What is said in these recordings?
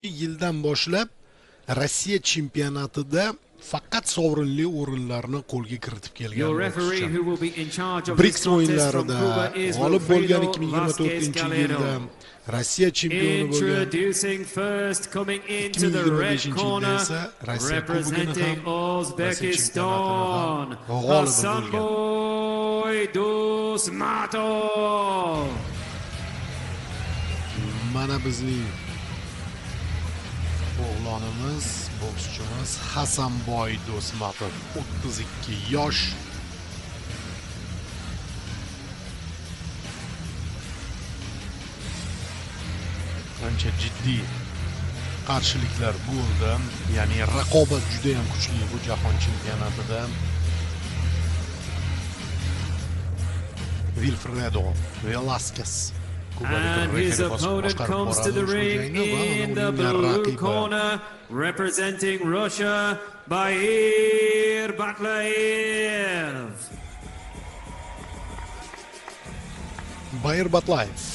Yildan boshlab Rossiya chempionatida faqat sovrinli o'rinlarni qo'lga kiritib kelgan bokschi. BRICS o'yinlarida g'olib bo'lgan 2024-yilda Rossiya chempioni bo'lgan, 2025-yilda esa Rossiya kubogini ham Rossiya chempionatini ham g'olibi bo'lgan. Mana bizning o'g'lonimiz, bokschimiz Hasanboy Do'smatov, 32 yosh. Ancha jiddiy qarshiliklar bo'ldi. Ya'ni raqobat juda ham kuchli bu jahon chempionatida. Wilfredo Velasquez And his opponent comes to the ring in the blue corner, representing Russia, Bair Batlayev. Bair Batlayev.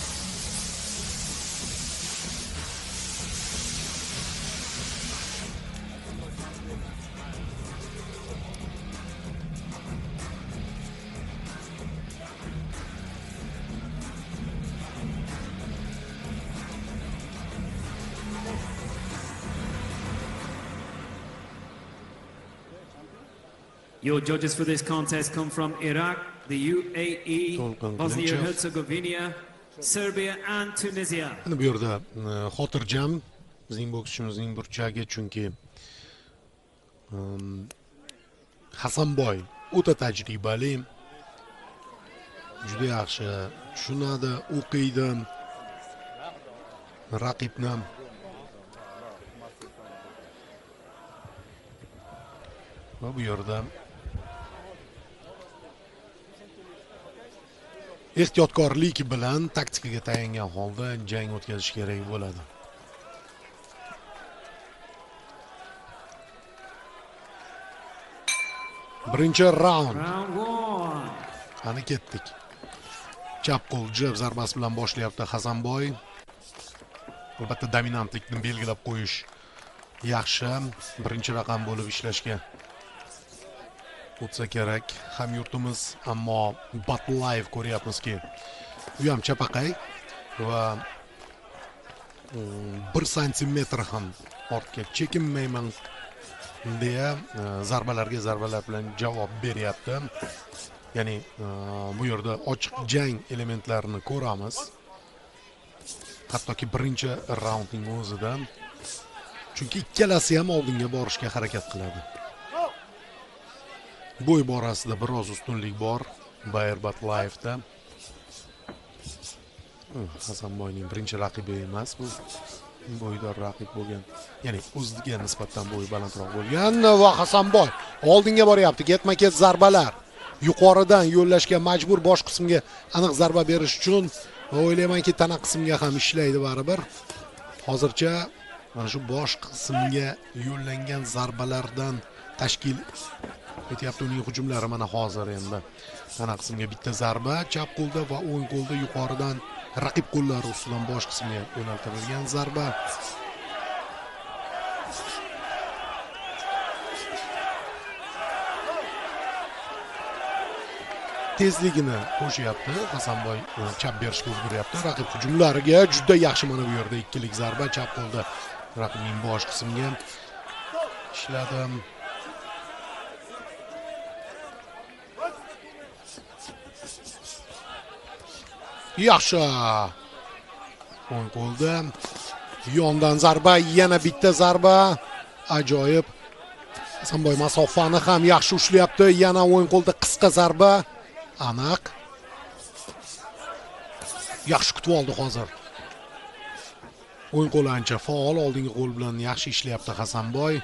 Your judges for this contest come from Iraq, the UAE, Bosnia and Herzegovina, Serbia and Tunisia. Bu yerda xotirjam bizning bokschimizning burchagi, chunki Hasanboy o'ta tajribali, juda yaxshi tushunadi, o'qiydi raqibni. Va bu yerda ehtiyotkorlik bilan taktikaga tayangan holda jang o'tkazish kerak bo'ladi. Birinchi raund. Qani ketdik. Chap qo'l jab zarbasi bilan boshlayapti Hasanboy. Albatta dominantlikni belgilab qo'yish yaxshi. Birinchi raqam bo'lib ishlashga o'tsa kerak hamyurtimiz, ammo Batlayev ko'ryapmizki, u ham chapaqay va 1 santimetr ham ortga chekinmayman deya zarbalar bilan javob beryapti. Ya'ni bu yerda ochiq jang elementlarini ko'ramiz. Hattoki birinchi raundning o'zida. Chunki ikkalasi ham oldinga borishga harakat qiladi. Bo'y borasida biroz ustunlik bor Bair Batlayevda. Hasanboyning birinchi raqibi emas bu. Bo'ydor raqib bo'lgan. Ya'ni o'ziga nisbatan bo'yi balandroq bo'lgan va Hasanboy oldinga boryapti. Ketma-ket zarbalar. Yuqoridan yo'llashga majbur, bosh qismga aniq zarba berish uchun va o'ylaymanki tana qismga ham ishlaydi baribir. Hozircha mana shu bosh qismga yo'llangan zarbalardan tashkil etyapti uning hujumlari. Mana hozir endi tana qismga bitta zarba, chap qo'lda va o'ng qo'lda yuqoridan raqib qo'llari ustidan bosh qismga yo'naltirilgan zarba. Tezligini qo'shyapti Hasanboy, chap berishga ulguryapti. Raqib hujumlariga juda yaxshi. Mana bu yerda ikkilik zarba chap qo'lda raqibning bosh qismiga ishladi. Yaxshi. O'ng qo'lda yondan zarba, yana bitta zarba. Ajoyib. Hasanboy masofani ham yaxshi ushlayapti. Yana o'ng qo'lda qisqa zarba. Aniq. Yaxshi kutib oldi hozir. O'ng qo'li ancha faol, oldingi qo'l bilan yaxshi ishlayapti Hasanboy.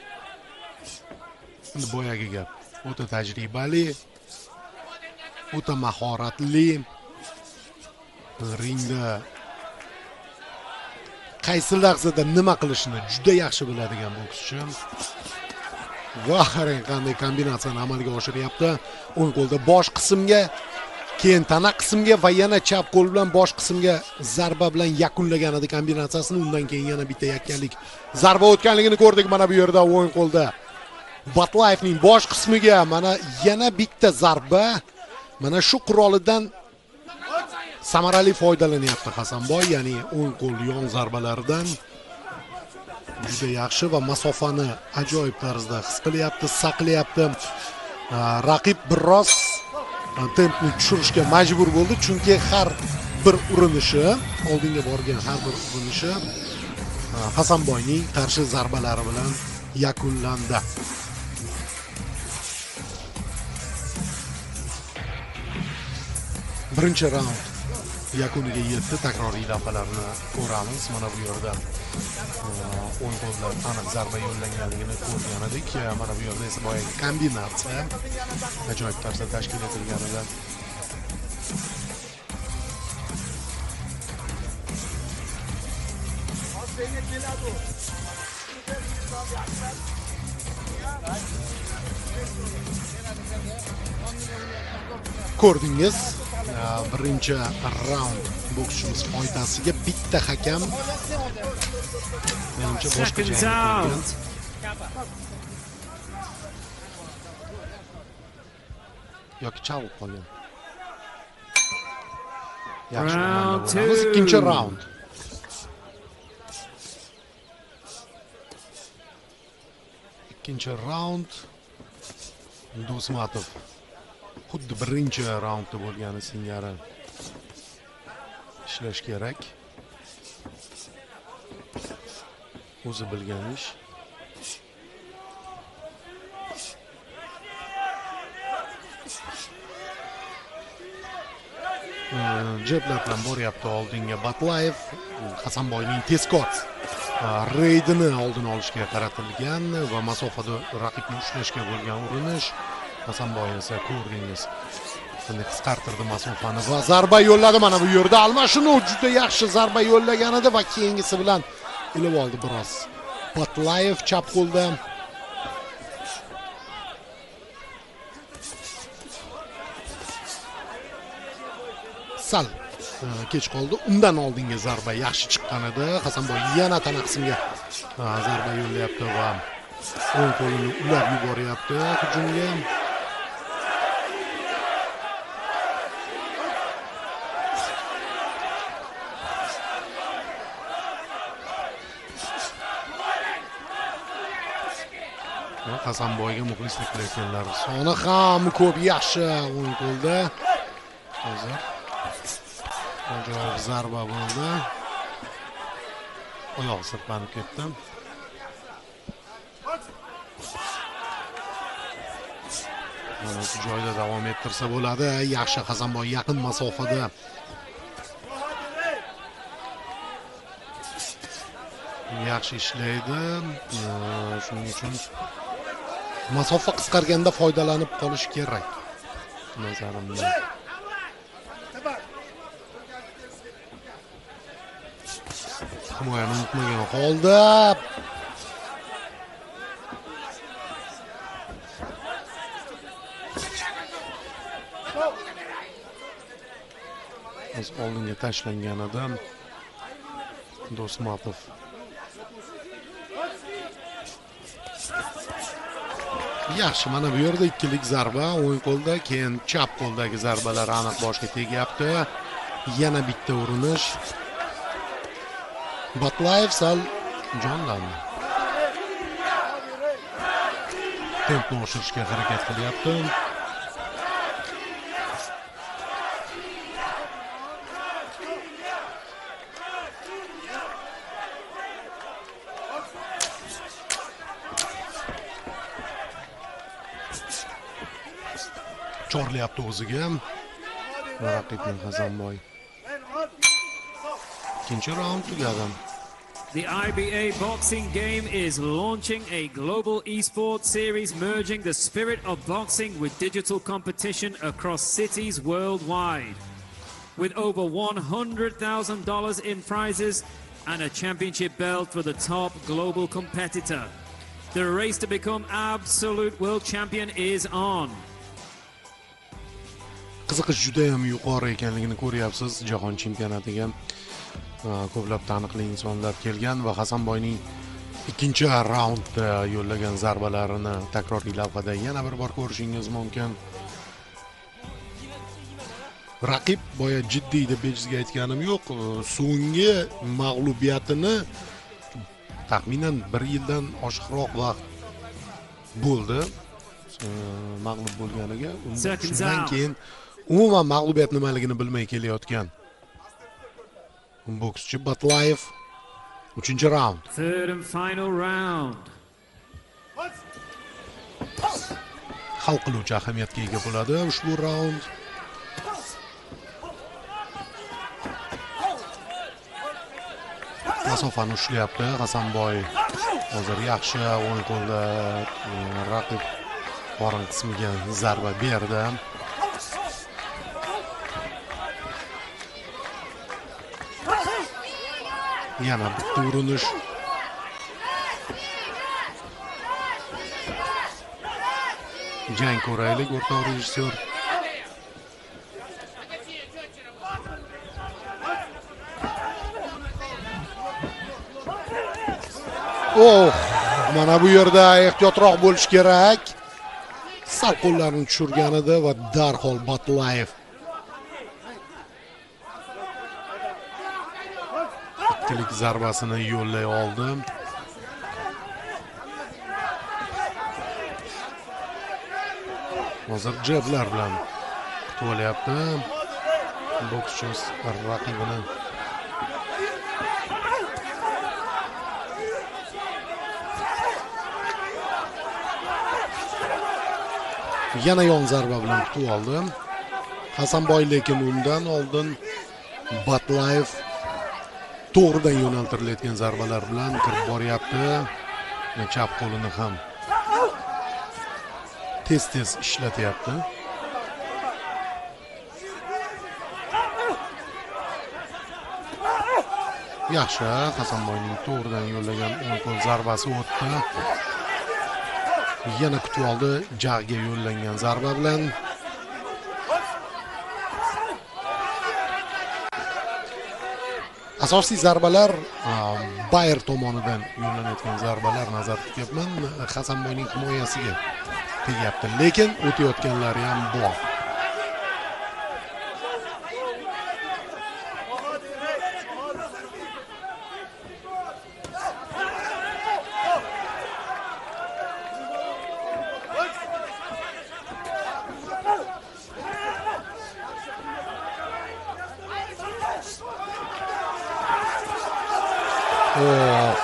Endi boyagi gap. O'ta tajribali, o'ta mahoratli. Ringda qaysi lahzada nima qilishni juda yaxshi biladigan bokschi. Va qanday kombinatsiyani amalga oshiryapti. O'ng qo'lda bosh qismga Keyin tana qismga va yana chap qo'l bilan bosh qismga zarba bilan yakunlagan edi kombinatsiyasini. Undan keyin yana bitta yakkanlik zarba o'tganligini ko'rdik mana bu yerda o'ng qo'lda. Batlayevning bosh qismiga mana yana bitta zarba. Mana shu qurolidan samarali foydalanyapti Hasanboy, ya'ni o'ng qo'l yon zarbalaridan juda yaxshi va masofani ajoyib tarzda his qilyapti, saqlayapti. Raqib biroz tempni tushirishga majbur bo'ldi, chunki har bir urinishi, oldinga borgan har bir urinishi Hasanboyning qarshi zarbalari bilan yakunlandi. Birinchi raund yakuniga yetdi. Takroriy lavhalarni ko'ramiz. Mana bu yerda o'ng qo'ldan aniq zarba yo'llanganligini ko'rgan edik. Mana bu yerda esa boyagi kombinatsiya ajoyib tarzda tashkil etilganidan ko'rdingiz. Birinchi raund bokschimiz foydasiga bitta hakam menimcha boshqa jangni yoki chalib qolgan. Yaxshi bo'lamiz. Ikkinchi raund. Ikkinchi raund Do'smatov xuddi birinchi raundda bo'lgani singari ishlash kerak. O'zi bilgan ish. Jeblar bilan boryapti oldinga Batlayev. Hasanboyning tezkor reydini oldin olishga qaratilgan va masofada raqibni ushlashga bo'lgan urinish. Hasanboy esa ko'rdingiz, qanday qisqartirdi masofani va zarba yo'lladi. Mana bu yerda almashinuv juda yaxshi zarba yo'llagan edi va keyingisi bilan ilib oldi biroz. Batlayev chap qo'lda. Sal kech qoldi. Undan oldingi zarba yaxshi chiqqan edi. Hasanboy yana tana qismiga zarba yo'llayapti va o'ng qo'lini ulab yuboryapti hujumga. Hasanboyga muxlislik qilayotganlar soni ham ko'p. Yaxshi o'ng qo'lda. Hozir ajoyib zarba bo'ldi. Oyoq sirpanib ketdi. Mana shu joyda davom ettirsa bo'ladi. Yaxshi Hasanboy yaqin masofada. Yaxshi ishlaydi. Shuning uchun masofa qisqarganda foydalanib qolish kerak. Nazarimda. Himoyani unutmagan holda biz oldinga tashlangan adam Do'smatov. Yaxshi, mana bu yerda ikkilik zarba o'ng qo'lda, keyin chap qo'ldagi zarbalar aniq boshga tegyapti. Yana bitta urinish. Batlayev sal jonlandi. Tempni oshirishga harakat qilyapti. Chorlayapti o'ziga raqibning Hasanboy. Ikkinchi raund tugadi. The IBA boxing game is launching a global esports series merging the spirit of boxing with digital competition across cities worldwide. With over $100,000 in prizes and a championship belt for the top global competitor. The race to become absolute world champion is on. qiziqish juda ham yuqori ekanligini ko'ryapsiz. Jahon chempionatiga ko'plab taniqli insonlar kelgan va Hasanboyning ikkinchi raundda yo'llagan zarbalarini takroriy lavhada yana bir bor ko'rishingiz mumkin. Raqib boya jiddiy deb bejizga aytganim yo'q. So'nggi mag'lubiyatini taxminan 1 yildan oshiqroq vaqt bo'ldi. Mag'lub bo'lganiga, shundan keyin umuman mag'lubiyat nimaligini bilmay kelayotgan bokschi Batlayev. 3-raund. Third and final round. Hal qiluvchi ahamiyatga ega bo'ladi ushbu raund. Masofani ushlayapti Hasanboy. Hozir yaxshi o'ng qo'lda raqib qorin qismiga zarba berdi. Yana bitta urinish. Jang ko'raylik, o'rtoq rejissyor. Mana bu yerda ehtiyotroq bo'lish kerak. Sal qo'llarini tushirgan edi va darhol Batlayev ikkilik zarbasini yo'llay oldi. Hozir jablar bilan kutib olyapti bokschimiz raqibini. Yana yon zarba bilan kutib oldi Hasanboy, lekin undan oldin Batlayev to'g'ridan yo'naltirilayotgan zarbalar bilan kirib boryapti. Chap qo'lini ham tez-tez ishlatyapti. Yaxshi, Hasanboyning to'g'ridan yo'llagan o'ng qo'l zarbasi o'tdi. Yana kutib oldi jag'ga yo'llangan zarba bilan. Asosiy zarbalar Bayer tomonidan yo'llanayotgan zarbalar nazarda tutyapman. Hasanboyning himoyasiga tegyapti, lekin o'tayotganlari ham bor.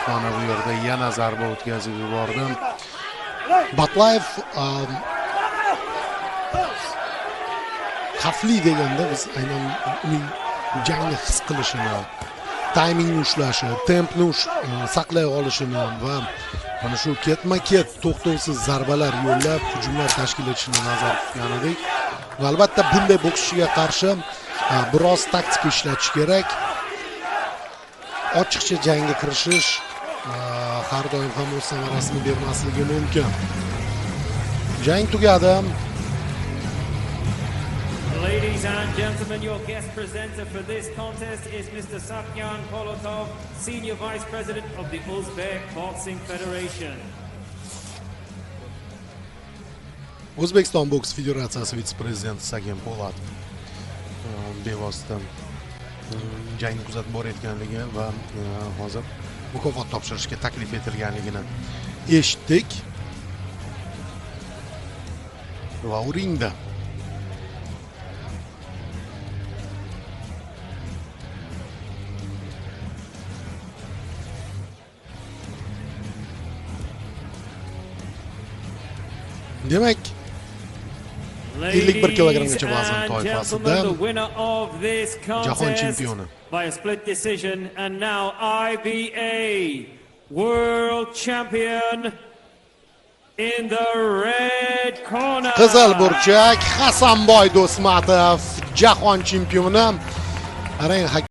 Mana bu yerda yana zarba o'tkazib yubordi. Batlayev xavfli deganda biz aynan uning jangni his qilishini, taymingni ushlashi, tempni saqlay olishini va mana shu ketma-ket to'xtovsiz zarbalar yo'llab hujumlar tashkil etishini nazarda tutgan edik. Va albatta bunday bokschiga qarshi biroz taktika ishlatish kerak. Ochiqcha jangga kirishish har doim ham o'z samarasini bermasligi mumkin. Jang tugadi. Ladies and gentlemen, your guest presenter for this contest is Mr. Satyan Kolotov, Senior Vice President of the Uzbek Boxing Federation. O'zbekiston boks federatsiyasi vitse-prezidenti Satyan Kolotov bevosita jangni kuzatib borayotganligi va hozir mukofot topshirishga taklif etilganligini eshitdik. Va u ringda demak 51 kilogramgacha vazn toifasida jahon chempioni. By a split decision, and now IBA World Champion in the red corner. Qizil burchak Hasanboy Do'stmatov jahon chempioni.